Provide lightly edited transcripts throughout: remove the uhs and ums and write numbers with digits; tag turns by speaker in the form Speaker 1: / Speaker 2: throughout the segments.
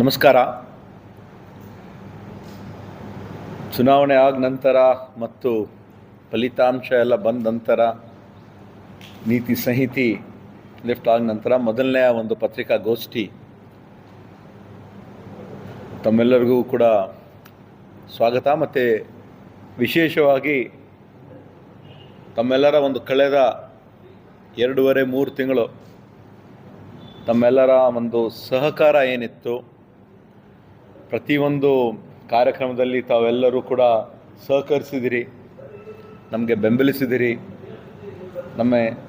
Speaker 1: ನಮಸ್ಕಾರ. ಚುನಾವಣೆ ಆದ ನಂತರ ಮತ್ತು ಫಲಿತಾಂಶ ಎಲ್ಲ ಬಂದ ನಂತರ ನೀತಿ ಸಂಹಿತೆ ಲಿಫ್ಟ್ ಆದ ನಂತರ ಮೊದಲನೇ ಒಂದು ಪತ್ರಿಕಾಗೋಷ್ಠಿ ತಮ್ಮೆಲ್ಲರಿಗೂ ಕೂಡ ಸ್ವಾಗತ. ಮತ್ತು ವಿಶೇಷವಾಗಿ ತಮ್ಮೆಲ್ಲರ ಒಂದು ಕಳೆದ 2.5-3 ತಿಂಗಳು ತಮ್ಮೆಲ್ಲರ ಒಂದು ಸಹಕಾರ ಏನಿತ್ತು, ಪ್ರತಿಯೊಂದು ಕಾರ್ಯಕ್ರಮದಲ್ಲಿ ತಾವೆಲ್ಲರೂ ಕೂಡ ಸಹಕರಿಸಿದಿರಿ, ನಮಗೆ ಬೆಂಬಲಿಸಿದಿರಿ.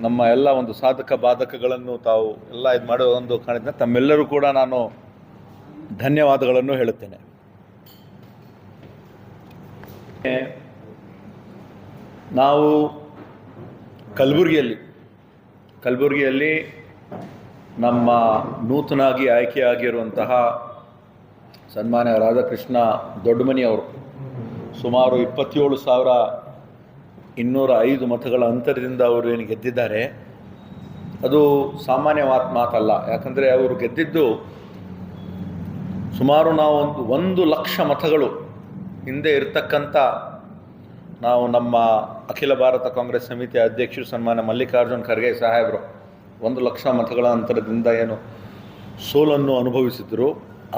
Speaker 1: ನಮ್ಮ ಎಲ್ಲ ಒಂದು ಸಾಧಕ ಬಾಧಕಗಳನ್ನು ತಾವು ಎಲ್ಲ ಇದು ಮಾಡೋ ಒಂದು ಕಾರಣದಿಂದ ತಮ್ಮೆಲ್ಲರೂ ಕೂಡ ನಾನು ಧನ್ಯವಾದಗಳನ್ನು ಹೇಳುತ್ತೇನೆ. ನಾವು ಕಲಬುರಗಿಯಲ್ಲಿ ನಮ್ಮ ನೂತನಾಗಿ ಆಯ್ಕೆಯಾಗಿರುವಂತಹ ಸನ್ಮಾನ್ಯ ರಾಧಾಕೃಷ್ಣ ದೊಡ್ಡಮನಿ ಅವರು ಸುಮಾರು 27,205 ಮತಗಳ ಅಂತರದಿಂದ ಅವರು ಏನು ಗೆದ್ದಿದ್ದಾರೆ, ಅದು ಸಾಮಾನ್ಯ ಮಾತಲ್ಲ. ಯಾಕಂದರೆ ಅವರು ಗೆದ್ದಿದ್ದು ಸುಮಾರು ನಾವು 1 ಲಕ್ಷ ಮತಗಳು ಹಿಂದೆ ಇರತಕ್ಕಂಥ ನಾವು ನಮ್ಮ ಅಖಿಲ ಭಾರತ ಕಾಂಗ್ರೆಸ್ ಸಮಿತಿ ಅಧ್ಯಕ್ಷರು ಸನ್ಮಾನ್ಯ ಮಲ್ಲಿಕಾರ್ಜುನ್ ಖರ್ಗೆ ಸಾಹೇಬರು 1 ಲಕ್ಷ ಮತಗಳ ಅಂತರದಿಂದ ಏನು ಸೋಲನ್ನು ಅನುಭವಿಸಿದ್ರು,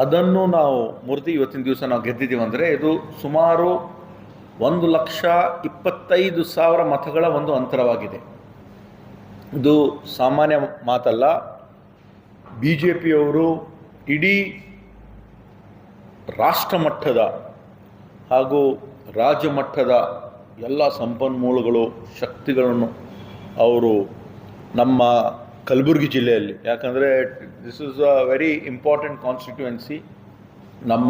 Speaker 1: ಅದನ್ನು ನಾವು ಮುರಿದು ಇವತ್ತಿನ ದಿವಸ ನಾವು ಗೆದ್ದಿದ್ದೀವಿ. ಅಂದರೆ ಇದು ಸುಮಾರು 1,25,000 ಮತಗಳ ಒಂದು ಅಂತರವಾಗಿದೆ. ಇದು ಸಾಮಾನ್ಯ ಮಾತಲ್ಲ. BJPಯವರು ಇಡೀ ರಾಷ್ಟ್ರ ಮಟ್ಟದ ಹಾಗೂ ರಾಜ್ಯ ಮಟ್ಟದ ಎಲ್ಲ ಸಂಪನ್ಮೂಲಗಳು ಶಕ್ತಿಗಳನ್ನು ಅವರು ನಮ್ಮ ಕಲಬುರಗಿ ಜಿಲ್ಲೆಯಲ್ಲಿ, ಯಾಕಂದರೆ this is a very important constituency. ನಮ್ಮ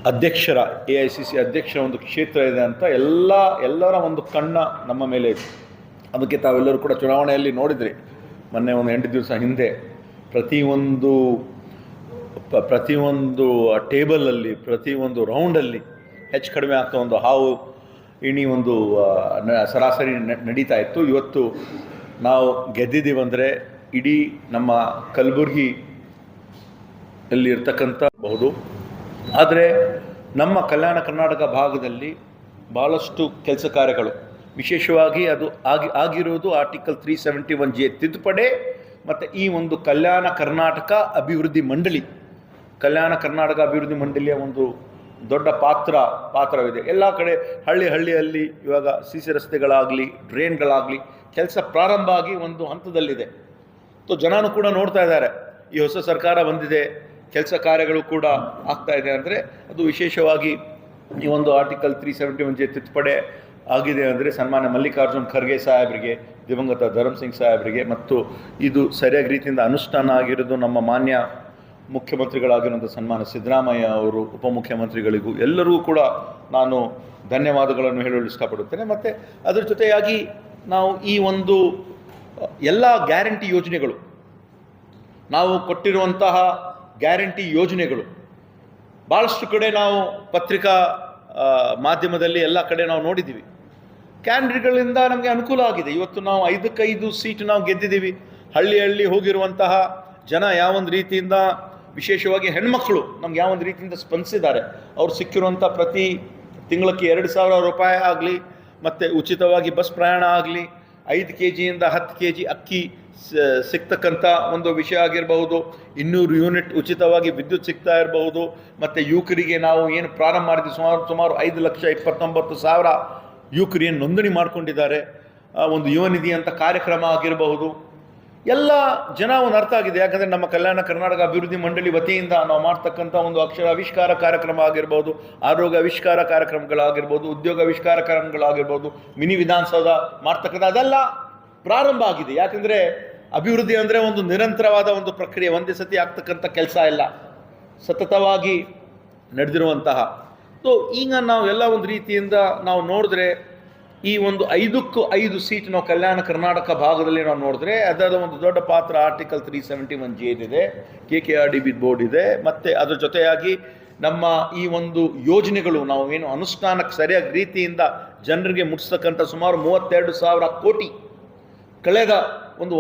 Speaker 1: ಅಧ್ಯಕ್ಷರ AICC ಅಧ್ಯಕ್ಷರ ಒಂದು ಕ್ಷೇತ್ರ ಇದೆ ಅಂತ ಎಲ್ಲರ ಒಂದು ಕಣ್ಣ ನಮ್ಮ ಮೇಲೆ ಇದೆ. ಅದಕ್ಕೆ ತಾವೆಲ್ಲರೂ ಕೂಡ ಚುನಾವಣೆಯಲ್ಲಿ ನೋಡಿದ್ರಿ, ಮೊನ್ನೆ ಒಂದು 8 ದಿವಸ ಹಿಂದೆ ಪ್ರತಿಯೊಂದು ಟೇಬಲಲ್ಲಿ ಪ್ರತಿಯೊಂದು ರೌಂಡಲ್ಲಿ ಹೆಚ್ಚು ಕಡಿಮೆ ಆಗ್ತಾ ಒಂದು ಹಾವು ಇಣಿ ಒಂದು ಸರಾಸರಿ ನಡೀತಾ ಇತ್ತು. ಇವತ್ತು ನಾವು ಗೆದ್ದಿದ್ದೀವಂದರೆ ಇಡೀ ನಮ್ಮ ಕಲಬುರಗಿಯಲ್ಲಿ ಇರ್ತಕ್ಕಂಥಬಹುದು. ಆದರೆ ನಮ್ಮ ಕಲ್ಯಾಣ ಕರ್ನಾಟಕ ಭಾಗದಲ್ಲಿ ಭಾಳಷ್ಟು ಕೆಲಸ ಕಾರ್ಯಗಳು, ವಿಶೇಷವಾಗಿ ಅದು ಆಗಿರುವುದು ಆರ್ಟಿಕಲ್ 371J ತಿದ್ದುಪಡಿ ಮತ್ತು ಈ ಒಂದು ಕಲ್ಯಾಣ ಕರ್ನಾಟಕ ಅಭಿವೃದ್ಧಿ ಮಂಡಳಿಯ ಒಂದು ದೊಡ್ಡ ಪಾತ್ರವಿದೆ. ಎಲ್ಲ ಕಡೆ ಹಳ್ಳಿಯಲ್ಲಿ ಇವಾಗ CC ರಸ್ತೆಗಳಾಗಲಿ ಡ್ರೈನ್ಗಳಾಗಲಿ ಕೆಲಸ ಪ್ರಾರಂಭ ಆಗಿ ಒಂದು ಹಂತದಲ್ಲಿದೆ. ಜನನೂ ಕೂಡ ನೋಡ್ತಾ ಇದ್ದಾರೆ, ಈ ಹೊಸ ಸರ್ಕಾರ ಬಂದಿದೆ, ಕೆಲಸ ಕಾರ್ಯಗಳು ಕೂಡ ಆಗ್ತಾ ಇದೆ. ಅಂದರೆ ಅದು ವಿಶೇಷವಾಗಿ ಈ ಒಂದು ಆರ್ಟಿಕಲ್ 371J ತಿದ್ದುಪಡಿ ಆಗಿದೆ ಅಂದರೆ ಸನ್ಮಾನ್ಯ ಮಲ್ಲಿಕಾರ್ಜುನ್ ಖರ್ಗೆ ಸಾಹೇಬರಿಗೆ, ದಿವಂಗತ ಧರ್ಮಸಿಂಗ್ ಸಾಹೇಬರಿಗೆ ಮತ್ತು ಇದು ಸರಿಯಾಗಿ ರೀತಿಯಿಂದ ಅನುಷ್ಠಾನ ಆಗಿರೋದು ನಮ್ಮ ಮಾನ್ಯ ಮುಖ್ಯಮಂತ್ರಿಗಳಾಗಿರುವಂಥ ಸನ್ಮಾನ್ಯ ಸಿದ್ದರಾಮಯ್ಯ ಅವರು, ಉಪಮುಖ್ಯಮಂತ್ರಿಗಳಿಗೂ ಎಲ್ಲರಿಗೂ ಕೂಡ ನಾನು ಧನ್ಯವಾದಗಳನ್ನು ಹೇಳಲು ಇಷ್ಟಪಡುತ್ತೇನೆ. ಮತ್ತು ಅದರ ಜೊತೆಯಾಗಿ ನಾವು ಈ ಒಂದು ಎಲ್ಲ ಗ್ಯಾರಂಟಿ ಯೋಜನೆಗಳು, ನಾವು ಕೊಟ್ಟಿರುವಂತಹ ಗ್ಯಾರಂಟಿ ಯೋಜನೆಗಳು ಭಾಳಷ್ಟು ಕಡೆ ನಾವು ಪತ್ರಿಕಾ ಮಾಧ್ಯಮದಲ್ಲಿ ಎಲ್ಲ ಕಡೆ ನಾವು ನೋಡಿದ್ದೀವಿ. ಕ್ಯಾಂಡಿಡೇಟ್ಗಳಿಂದ ನಮಗೆ ಅನುಕೂಲ ಆಗಿದೆ. ಇವತ್ತು ನಾವು 5 ಸೀಟ್ ನಾವು ಗೆದ್ದಿದ್ದೀವಿ. ಹಳ್ಳಿ ಹೋಗಿರುವಂತಹ ಜನ ಯಾವೊಂದು ರೀತಿಯಿಂದ, ವಿಶೇಷವಾಗಿ ಹೆಣ್ಮಕ್ಳು ನಮ್ಗೆ ಯಾವೊಂದು ರೀತಿಯಿಂದ ಸ್ಪಂದಿಸಿದ್ದಾರೆ. ಅವ್ರು ಸಿಕ್ಕಿರುವಂಥ ಪ್ರತಿ ತಿಂಗಳಿಗೆ 2,000 ರೂಪಾಯಿ ಆಗಲಿ, ಮತ್ತು ಉಚಿತವಾಗಿ ಬಸ್ ಪ್ರಯಾಣ ಆಗಲಿ, 5 kgಯಿಂದ 10 kg ಅಕ್ಕಿ ಸಿಗ್ತಕ್ಕಂಥ ಒಂದು ವಿಷಯ ಆಗಿರಬಹುದು, 200 ಯೂನಿಟ್ ಉಚಿತವಾಗಿ ವಿದ್ಯುತ್ ಸಿಗ್ತಾ ಇರಬಹುದು. ಮತ್ತು ಯುವಕರಿಗೆ ನಾವು ಏನು ಪ್ರಾರಂಭ ಮಾಡಿದ್ವಿ, ಸುಮಾರು 5,29,000 ಯುವಕರು ಏನು ನೋಂದಣಿ ಮಾಡ್ಕೊಂಡಿದ್ದಾರೆ. ಒಂದು ಯುವ ನಿಧಿ ಅಂತ ಕಾರ್ಯಕ್ರಮ ಆಗಿರಬಹುದು. ಎಲ್ಲ ಜನ ಒಂದು ಅರ್ಥ ಆಗಿದೆ. ಯಾಕಂದರೆ ನಮ್ಮ ಕಲ್ಯಾಣ ಕರ್ನಾಟಕ ಅಭಿವೃದ್ಧಿ ಮಂಡಳಿ ವತಿಯಿಂದ ನಾವು ಮಾಡ್ತಕ್ಕಂಥ ಒಂದು ಅಕ್ಷರ ಆವಿಷ್ಕಾರ ಕಾರ್ಯಕ್ರಮ ಆಗಿರ್ಬೋದು, ಆರೋಗ್ಯ ಆವಿಷ್ಕಾರ ಕಾರ್ಯಕ್ರಮಗಳಾಗಿರ್ಬೋದು, ಉದ್ಯೋಗ ಆವಿಷ್ಕಾರ ಕಾರ್ಯಕ್ರಮಗಳಾಗಿರ್ಬೋದು, ಮಿನಿ ವಿಧಾನಸೌಧ ಮಾಡ್ತಕ್ಕಂಥ ಅದೆಲ್ಲ ಪ್ರಾರಂಭ ಆಗಿದೆ. ಯಾಕಂದರೆ ಅಭಿವೃದ್ಧಿ ಅಂದರೆ ಒಂದು ನಿರಂತರವಾದ ಒಂದು ಪ್ರಕ್ರಿಯೆ, ಒಂದೇ ಸತಿ ಆಗ್ತಕ್ಕಂಥ ಕೆಲಸ ಇಲ್ಲ, ಸತತವಾಗಿ ನಡೆದಿರುವಂತಹ. ಸೊ ಈಗ ನಾವು ಎಲ್ಲ ಒಂದು ರೀತಿಯಿಂದ ನಾವು ನೋಡಿದ್ರೆ ಈ ಒಂದು 5 ಸೀಟ್ ನಾವು ಕಲ್ಯಾಣ ಕರ್ನಾಟಕ ಭಾಗದಲ್ಲಿ ನಾವು ನೋಡಿದ್ರೆ ಅದರ ಒಂದು ದೊಡ್ಡ ಪಾತ್ರ ಆರ್ಟಿಕಲ್ 371J ಇದೆ, KKRDB ಬೋರ್ಡ್ ಇದೆ. ಮತ್ತು ಅದರ ಜೊತೆಯಾಗಿ ನಮ್ಮ ಈ ಒಂದು ಯೋಜನೆಗಳು ನಾವು ಏನು ಅನುಷ್ಠಾನಕ್ಕೆ ಸರಿಯಾಗಿ ರೀತಿಯಿಂದ ಜನರಿಗೆ ಮುಟ್ಟಿಸ್ತಕ್ಕಂಥ ಸುಮಾರು 32,000 ಕೋಟಿ ಕಳೆದ ಒಂದು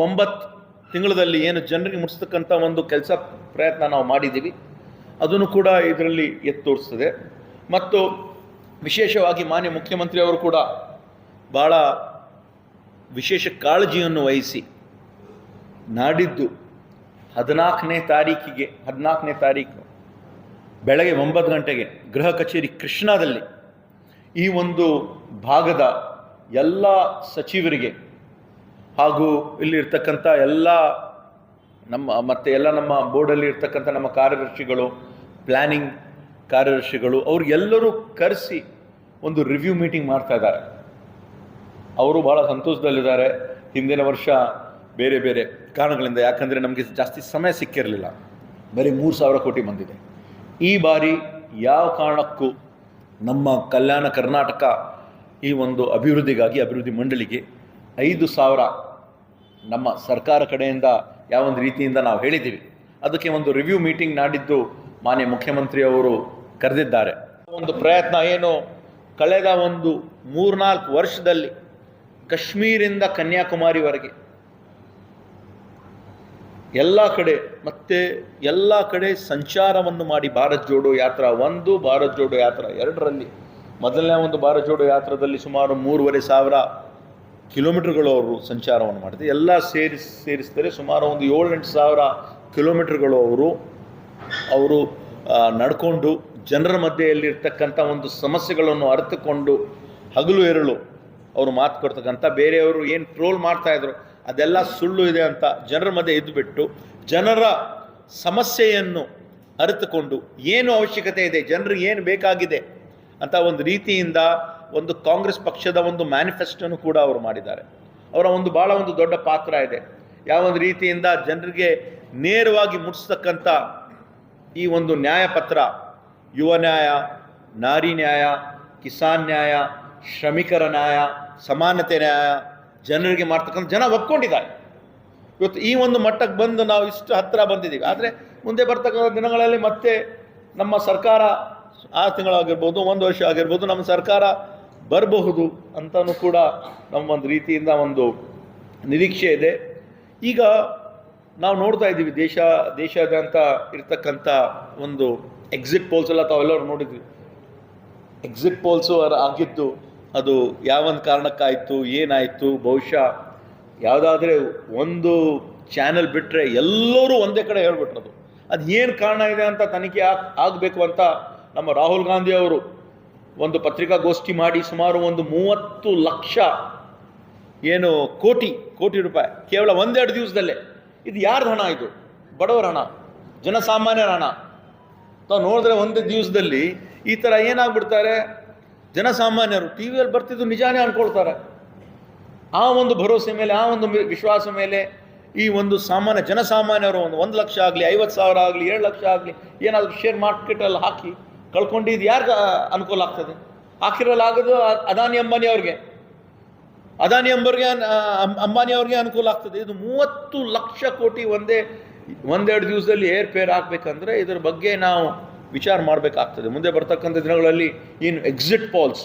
Speaker 1: ತಿಂಗಳಲ್ಲಿ ಏನು ಜನರಿಗೆ ಮುಟ್ಟಿಸ್ತಕ್ಕಂಥ ಒಂದು ಕೆಲಸ ಪ್ರಯತ್ನ ನಾವು ಮಾಡಿದ್ದೀವಿ, ಅದನ್ನು ಕೂಡ ಇದರಲ್ಲಿ ಎತ್ತಿ ತೋರಿಸ್ತದೆ. ಮತ್ತು ವಿಶೇಷವಾಗಿ ಮಾನ್ಯ ಮುಖ್ಯಮಂತ್ರಿಯವರು ಕೂಡ ಭಾಳ ವಿಶೇಷ ಕಾಳಜಿಯನ್ನು ವಹಿಸಿ ನಾಡಿದ್ದು 14ನೇ ತಾರೀಕು ಬೆಳಗ್ಗೆ 9 ಗಂಟೆಗೆ ಗೃಹ ಕಚೇರಿ ಕೃಷ್ಣಾದಲ್ಲಿ ಈ ಒಂದು ಭಾಗದ ಎಲ್ಲ ಸಚಿವರಿಗೆ ಹಾಗೂ ಇಲ್ಲಿರ್ತಕ್ಕಂಥ ಎಲ್ಲ ನಮ್ಮ ಬೋರ್ಡಲ್ಲಿ ಇರ್ತಕ್ಕಂಥ ನಮ್ಮ ಕಾರ್ಯದರ್ಶಿಗಳು, ಪ್ಲ್ಯಾನಿಂಗ್ ಕಾರ್ಯದರ್ಶಿಗಳು, ಅವ್ರಿಗೆಲ್ಲರೂ ಕರೆಸಿ ಒಂದು ರಿವ್ಯೂ ಮೀಟಿಂಗ್ ಮಾಡ್ತಾ ಇದ್ದಾರೆ. ಅವರು ಭಾಳ ಸಂತೋಷದಲ್ಲಿದ್ದಾರೆ. ಹಿಂದಿನ ವರ್ಷ ಬೇರೆ ಬೇರೆ ಕಾರಣಗಳಿಂದ, ಯಾಕಂದರೆ ನಮಗೆ ಜಾಸ್ತಿ ಸಮಯ ಸಿಕ್ಕಿರಲಿಲ್ಲ, ಬರೀ 3,000 ಕೋಟಿ ಬಂದಿದೆ. ಈ ಬಾರಿ ಯಾವ ಕಾರಣಕ್ಕೂ ನಮ್ಮ ಕಲ್ಯಾಣ ಕರ್ನಾಟಕ ಈ ಒಂದು ಅಭಿವೃದ್ಧಿಗಾಗಿ ಅಭಿವೃದ್ಧಿ ಮಂಡಳಿಗೆ 5,000 ನಮ್ಮ ಸರ್ಕಾರ ಕಡೆಯಿಂದ ಯಾವೊಂದು ರೀತಿಯಿಂದ ನಾವು ಹೇಳಿದ್ದೀವಿ. ಅದಕ್ಕೆ ಒಂದು ರಿವ್ಯೂ ಮೀಟಿಂಗ್ ನಾಡಿದ್ದು ಮಾನ್ಯ ಮುಖ್ಯಮಂತ್ರಿಯವರು ಕರೆದಿದ್ದಾರೆ. ಒಂದು ಪ್ರಯತ್ನ ಏನು ಕಳೆದ ಒಂದು 3-4 ವರ್ಷದಲ್ಲಿ ಕಾಶ್ಮೀರಿಂದ ಕನ್ಯಾಕುಮಾರಿವರೆಗೆ ಎಲ್ಲ ಕಡೆ ಸಂಚಾರವನ್ನು ಮಾಡಿ ಭಾರತ್ ಜೋಡೋ ಯಾತ್ರಾ 1, ಭಾರತ್ ಜೋಡೋ ಯಾತ್ರಾ 2ರಲ್ಲಿ ಮೊದಲನೇ ಒಂದು ಭಾರತ್ ಜೋಡೋ ಯಾತ್ರಾದಲ್ಲಿ ಸುಮಾರು 3,500 ಕಿಲೋಮೀಟರ್ಗಳು ಅವರು ಸಂಚಾರವನ್ನು ಮಾಡಿದೆ. ಎಲ್ಲ ಸೇರಿಸಿದರೆ ಸುಮಾರು ಒಂದು 7-8 ಸಾವಿರ ಕಿಲೋಮೀಟರ್ಗಳು ಅವರು ನಡ್ಕೊಂಡು ಜನರ ಮಧ್ಯೆಯಲ್ಲಿರ್ತಕ್ಕಂಥ ಒಂದು ಸಮಸ್ಯೆಗಳನ್ನು ಅರಿತುಕೊಂಡು ಹಗಲು ಎರಳು ಅವರು ಮಾತು ಕೊಡ್ತಕ್ಕಂಥ, ಬೇರೆಯವರು ಏನು ಟ್ರೋಲ್ ಮಾಡ್ತಾಯಿದ್ರು ಅದೆಲ್ಲ ಸುಳ್ಳು ಇದೆ ಅಂತ ಜನರ ಮಧ್ಯೆ ಇದ್ದುಬಿಟ್ಟು ಜನರ ಸಮಸ್ಯೆಯನ್ನು ಅರಿತುಕೊಂಡು ಏನು ಅವಶ್ಯಕತೆ ಇದೆ, ಜನರಿಗೆ ಏನು ಬೇಕಾಗಿದೆ ಅಂತ ಒಂದು ರೀತಿಯಿಂದ ಒಂದು ಕಾಂಗ್ರೆಸ್ ಪಕ್ಷದ ಒಂದು ಮ್ಯಾನಿಫೆಸ್ಟೋನು ಕೂಡ ಅವರು ಮಾಡಿದ್ದಾರೆ. ಅವರ ಒಂದು ಭಾಳ ಒಂದು ದೊಡ್ಡ ಪಾತ್ರ ಇದೆ. ಯಾವೊಂದು ರೀತಿಯಿಂದ ಜನರಿಗೆ ನೇರವಾಗಿ ಮುಟ್ಟಿಸ್ತಕ್ಕಂಥ ಈ ಒಂದು ನ್ಯಾಯಪತ್ರ, ಯುವ ನ್ಯಾಯ, ನಾರಿ ನ್ಯಾಯ, ಕಿಸಾನ್ ನ್ಯಾಯ, ಶ್ರಮಿಕರ ನ್ಯಾಯ, ಸಮಾನತೆ ನ್ಯಾಯ ಜನರಿಗೆ ಮಾಡ್ತಕ್ಕಂಥ ಜನ ಒಪ್ಕೊಂಡಿದ್ದಾರೆ. ಇವತ್ತು ಈ ಒಂದು ಮಟ್ಟಕ್ಕೆ ಬಂದು ನಾವು ಇಷ್ಟು ಹತ್ತಿರ ಬಂದಿದ್ದೀವಿ. ಆದರೆ ಮುಂದೆ ಬರ್ತಕ್ಕಂಥ ದಿನಗಳಲ್ಲಿ ಮತ್ತೆ ನಮ್ಮ ಸರ್ಕಾರ 6 ತಿಂಗಳಾಗಿರ್ಬೋದು, 1 ವರ್ಷ ಆಗಿರ್ಬೋದು, ನಮ್ಮ ಸರ್ಕಾರ ಬರಬಹುದು ಅಂತಲೂ ಕೂಡ ನಮ್ಮ ಒಂದು ರೀತಿಯಿಂದ ಒಂದು ನಿರೀಕ್ಷೆ ಇದೆ. ಈಗ ನಾವು ನೋಡ್ತಾ ಇದ್ದೀವಿ ದೇಶಾದ್ಯಂತ ಇರ್ತಕ್ಕಂಥ ಒಂದು ಎಕ್ಸಿಟ್ ಪೋಲ್ಸ್ ಎಲ್ಲ ತಾವೆಲ್ಲರೂ ನೋಡಿದ್ವಿ. ಎಕ್ಸಿಟ್ ಪೋಲ್ಸು ಆಗಿದ್ದು ಅದು ಯಾವೊಂದು ಕಾರಣಕ್ಕಾಯಿತು, ಏನಾಯಿತು, ಬಹುಶಃ ಯಾವುದಾದ್ರೆ ಒಂದು ಚಾನೆಲ್ ಬಿಟ್ಟರೆ ಎಲ್ಲರೂ ಒಂದೇ ಕಡೆ ಹೇಳ್ಬಿಟ್ರದು. ಅದು ಏನು ಕಾರಣ ಇದೆ ಅಂತ ತನಿಖೆ ಆಗಬೇಕು ಅಂತ ನಮ್ಮ ರಾಹುಲ್ ಗಾಂಧಿ ಅವರು ಒಂದು ಪತ್ರಿಕಾಗೋಷ್ಠಿ ಮಾಡಿ ಸುಮಾರು ಒಂದು 30 ಲಕ್ಷ ಕೋಟಿ ರೂಪಾಯಿ ಕೇವಲ 1-2 ದಿವಸದಲ್ಲೇ. ಇದು ಯಾರ್ದು ಹಣ? ಇದು ಬಡವರ ಹಣ, ಜನಸಾಮಾನ್ಯರ ಹಣ. ತಾವು ನೋಡಿದ್ರೆ ಒಂದು ದಿವಸದಲ್ಲಿ ಈ ಥರ ಏನಾಗ್ಬಿಡ್ತಾರೆ, ಜನಸಾಮಾನ್ಯರು ಟಿ ವಿಯಲ್ಲಿ ಬರ್ತಿದ್ದು ನಿಜಾನೇ ಅಂದ್ಕೊಳ್ತಾರೆ. ಆ ಒಂದು ಭರವಸೆ ಮೇಲೆ, ಆ ಒಂದು ವಿಶ್ವಾಸ ಮೇಲೆ ಈ ಒಂದು ಜನಸಾಮಾನ್ಯರು 1 ಲಕ್ಷ ಆಗಲಿ, 50,000 ಆಗಲಿ, 7 ಲಕ್ಷ ಆಗಲಿ ಏನಾದರೂ ಶೇರ್ ಮಾರ್ಕೆಟಲ್ಲಿ ಹಾಕಿ ಕಳ್ಕೊಂಡಿದ್ದು ಯಾರಿಗೆ ಅನುಕೂಲ ಆಗ್ತದೆ? ಹಾಕಿರಲಾಗೋದು ಅದಾನಿ ಅಂಬಾನಿ ಅವ್ರಿಗೆ ಅನುಕೂಲ ಆಗ್ತದೆ. ಇದು 30 ಲಕ್ಷ ಕೋಟಿ ಒಂದೆರಡು ದಿವಸದಲ್ಲಿ ಏರ್ಪೇರ್ ಆಗಬೇಕಂದ್ರೆ ಇದರ ಬಗ್ಗೆ ನಾವು ವಿಚಾರ ಮಾಡಬೇಕಾಗ್ತದೆ. ಮುಂದೆ ಬರ್ತಕ್ಕಂಥ ದಿನಗಳಲ್ಲಿ ಏನು ಎಕ್ಸಿಟ್ ಪೋಲ್ಸ್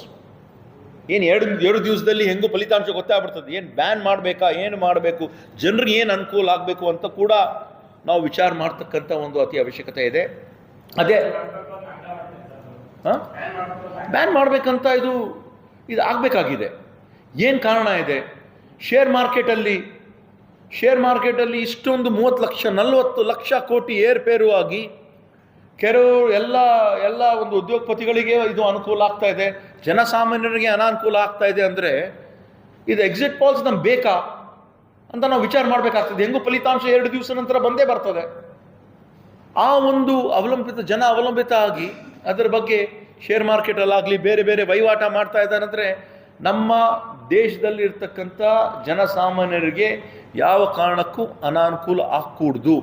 Speaker 1: ಏನು ಎರಡು ದಿವಸದಲ್ಲಿ ಹೆಂಗೂ ಫಲಿತಾಂಶ ಗೊತ್ತಾಗ್ಬಿಡ್ತದೆ. ಏನು ಬ್ಯಾನ್ ಮಾಡಬೇಕಾ, ಏನು ಮಾಡಬೇಕು, ಜನರಿಗೆ ಏನು ಅನುಕೂಲ ಆಗಬೇಕು ಅಂತ ಕೂಡ ನಾವು ವಿಚಾರ ಮಾಡ್ತಕ್ಕಂಥ ಒಂದು ಅತಿ ಅವಶ್ಯಕತೆ ಇದೆ. ಅದೇ ಬ್ಯಾನ್ ಮಾಡಬೇಕಂತ ಇದು ಆಗಬೇಕಾಗಿದೆ. ಏನು ಕಾರಣ ಇದೆ? ಶೇರ್ ಮಾರ್ಕೆಟಲ್ಲಿ ಇಷ್ಟೊಂದು 30 ಲಕ್ಷ 40 ಲಕ್ಷ ಕೋಟಿ ಏರ್ಪೇರು ಆಗಿ ಕೆಲವು ಎಲ್ಲ ಒಂದು ಉದ್ಯೋಗಪತಿಗಳಿಗೆ ಇದು ಅನುಕೂಲ ಆಗ್ತಾ ಇದೆ, ಜನಸಾಮಾನ್ಯರಿಗೆ ಅನಾನುಕೂಲ ಆಗ್ತಾ ಇದೆ. ಅಂದರೆ ಇದು ಎಕ್ಸಿಟ್ ಪೋಲ್ಸ್ ನಮ್ಗೆ ಬೇಕಾ ಅಂತ ನಾವು ವಿಚಾರ ಮಾಡಬೇಕಾಗ್ತದೆ. ಹೆಂಗೂ ಫಲಿತಾಂಶ 2 ದಿವಸ ನಂತರ ಬಂದೇ ಬರ್ತದೆ. ಆ ಒಂದು ಜನ ಅವಲಂಬಿತ ಆಗಿ ಅದರ ಬಗ್ಗೆ ಶೇರ್ ಮಾರ್ಕೆಟಲ್ಲಾಗಲಿ ಬೇರೆ ಬೇರೆ ವಹಿವಾಟ ಮಾಡ್ತಾ ಇದ್ದಾರೆ. ಅಂದರೆ ನಮ್ಮ ದೇಶದಲ್ಲಿರ್ತಕ್ಕಂಥ ಜನಸಾಮಾನ್ಯರಿಗೆ ಯಾವ ಕಾರಣಕ್ಕೂ ಅನಾನುಕೂಲ ಆಗಕೂಡ್ದು.